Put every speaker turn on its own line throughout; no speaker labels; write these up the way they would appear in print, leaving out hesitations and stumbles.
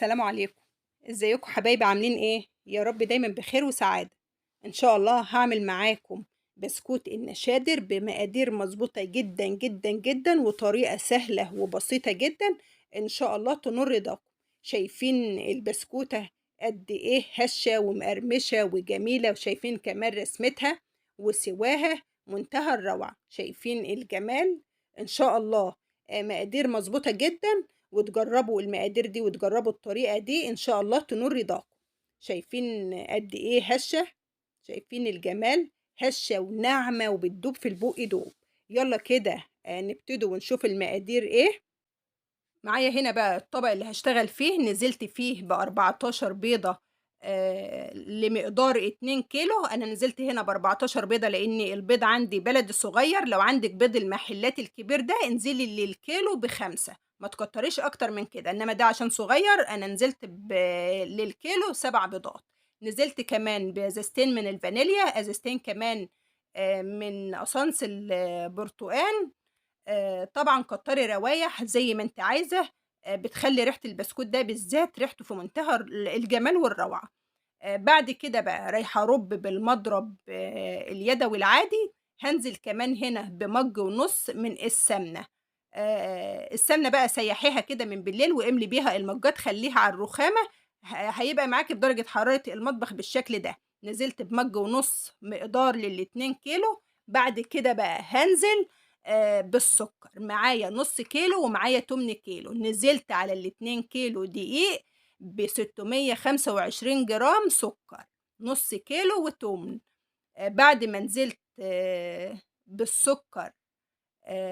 السلام عليكم. ازيكم حبايبي عاملين ايه؟ يا رب دايما بخير وسعادة. ان شاء الله هعمل معاكم بسكوت النشادر بمقادير مظبوطة جدا جدا جدا وطريقة سهلة وبسيطة جدا. ان شاء الله تنور رضاكم. شايفين البسكوتة قد ايه هشة ومقرمشة وجميلة، وشايفين كمان رسمتها وسواها منتهى الروعة. شايفين الجمال؟ ان شاء الله مقادير مظبوطة جدا، وتجربوا المقادير دي وتجربوا الطريقة دي إن شاء الله تنور رضاكم. شايفين قد إيه هشة؟ شايفين الجمال؟ هشة وناعمة وبتدوب في البوق دوب. يلا كده نبتدي ونشوف المقادير إيه. معايا هنا بقى الطبق اللي هشتغل فيه، نزلت فيه ب14 بيضة لمقدار 2 كيلو. أنا نزلت هنا ب14 بيضة لأن البيض عندي بلدي صغير. لو عندك بيض المحلات الكبير ده انزلي للكيلو ب5، ما تكتريش أكتر من كده، إنما ده عشان صغير أنا نزلت للكيلو 7 بيضات. نزلت كمان بازازتين من الفانيليا، ازازتين كمان من أسانس البرتقال. طبعًا كتّري روايح زي ما أنتِ عايزة، بتخلّي ريحة البسكوت ده بالذات ريحته في منتهى الجمال والروعة. بعد كده بقى رايحة أرُب بالمضرب اليدوي العادي. هانزل كمان هنا بمَج ونُص من السمنة. السمنة بقى سيّحيها كده من بالليل واملي بيها المجّات، خلّيها على الرخامة، هيبقى معاكِ بدرجة حرارة المطبخ بالشكل ده. نزلت بمَج ونُص مقدار لل2 كيلو. بعد كده بقى هانزل بالسكر. معايا نُص كيلو ومعايا تُمن كيلو. نزلت على ال2 كيلو دقيق ب625 جرام سكر، نُص كيلو وتُمن. بعد ما نزلت بالسكر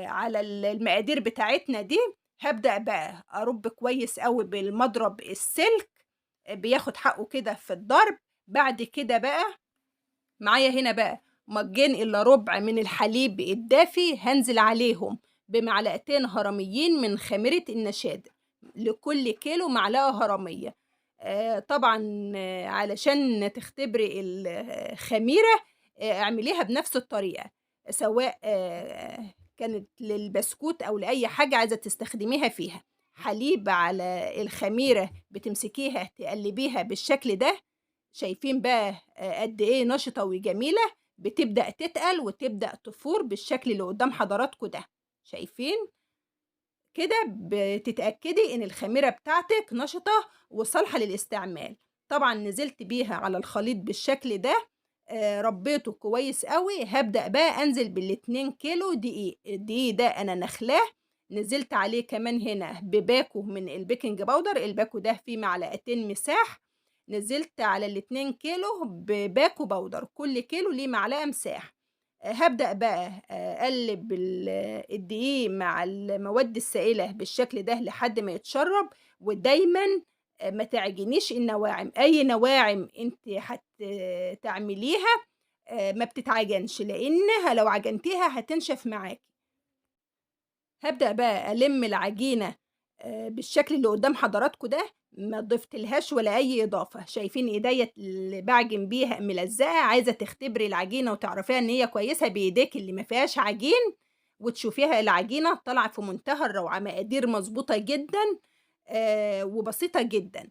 على المقادير بتاعتنا دي، هابدأ بقى أرُب كويس أوي بالمضرب السلك، بياخد حقّه كده في الضرب. بعد كده بقى معايا هنا بقى مَجّين إلا ربع من الحليب الدافي، هانزل عليهم بمعلقتين هرميين من خميرة النشادر، لكل كيلو معلقة هرمية. طبعًا علشان تختبري الخميرة اعمليها بنفس الطريقة، سواء كانت للبسكوت أو لأي حاجة عايزة تستخدميها فيها. حليب على الخميرة بتمسكيها تقلّبيها بالشكل ده. شايفين بقى قد إيه نشطة وجميلة، بتبدأ تتقل وتبدأ تفور بالشكل اللي قدّام حضراتكم ده. شايفين؟ كده بتتأكدي إن الخميرة بتاعتِك نشطة وصالحة للاستعمال. طبعًا نزلت بيها على الخليط بالشكل ده، ربيته كويس أوي. هابدأ بقى أنزل بال2 كيلو دقيق. الدقيق ده أنا نخلاه، نزلت عليه كمان هنا بباكو من البيكنج باودر. الباكو ده فيه معلقتين مساح. نزلت على ال2 كيلو بباكو باودر، كل كيلو ليه معلقة مساح. هابدأ بقى أقلِّب الدقيق مع المواد السائلة بالشكل ده لحد ما يتشرّب. ودايمًا ما تعجنيش النواعم، أي نواعم أنتِ تعمليها ما بتتعجنش، لإنها لو عجنتيها هتنشف معاكِ. هابدأ بقى ألِم العجينة بالشكل اللي قدّام حضراتكم ده، ما ضفتلهاش ولا أي إضافة. شايفين إيديّا اللي باعجن بيها ملزقة، عايزة تختبري العجينة وتعرفيها إن هي كويسة بإيديكِ اللي ما فيهاش عجين، وتشوفيها العجينة طالعة في منتهى الروعة. مقادير مضبوطة جدًا وبسيطة جدًا.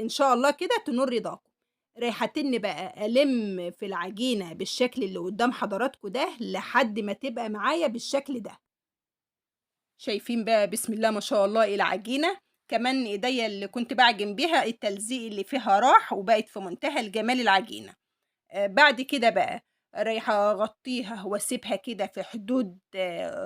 إن شاء الله كده تنول رضاكم. رايحة أتِنّ بقى ألِم في العجينة بالشكل اللي قدّام حضراتكم ده لحد ما تبقى معايا بالشكل ده. شايفين بقى بسم الله ما شاء الله العجينة، كمان إيديّا اللي كنت باعجن بيها التلزيق اللي فيها راح وبقت في منتهى الجمال العجينة. بعد كده بقى رايحة أغطّيها وأسيبها كده في حدود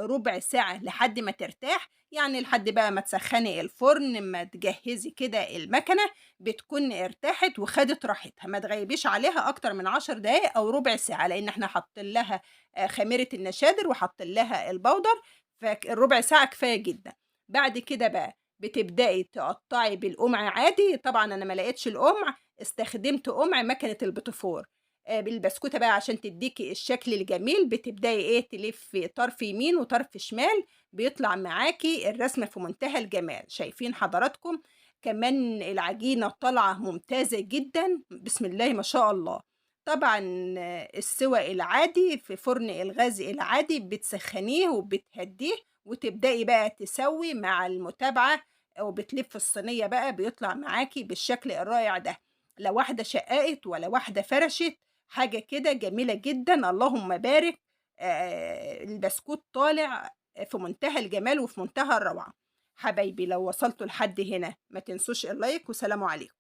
ربع ساعة لحد ما ترتاح. يعني لحد بقى ما تسخّني الفرن، ما تجهّزي كده المكنة، بتكون ارتاحت وخدت راحتها. ما تغيّبيش عليها أكتر من 10 دقايق أو ربع ساعة، لإن إحنا حاطّين لها خميرة النشادر وحاطّين لها البودر، الربع ساعة كفاية جدًا. بعد كده بقى بتبدئي تقطّعي بالقمع عادي. طبعًا أنا ما لقيتش القمع، استخدمت قمع مكنة البيتيفور. بالبسكوتة بقى عشان تدّيكِ الشكل الجميل، بتبدئي إيه، تلفّي طرف يمين وطرف شمال، بيطلع معاكِ الرسمة في منتهى الجمال. شايفين حضراتكم؟ كمان العجينة طالعة ممتازة جدًا، بسم الله ما شاء الله. طبعًا السِوَى العادي في فرن الغاز العادي بتسخّنيه وبتهدّيه، وتبدئي بقى تسوّي مع المتابعة وبتلف الصينية بقى بيطلع معاكِ بالشكل الرائع ده، لا واحدة شقّقت ولا واحدة فرشت، حاجة كده جميلة جدًا اللهم بارك. البسكوت طالع في منتهى الجمال وفي منتهى الروعة. حبايبي لو وصلتوا لحد هنا ما تنسوش اللايك وسلام عليكم.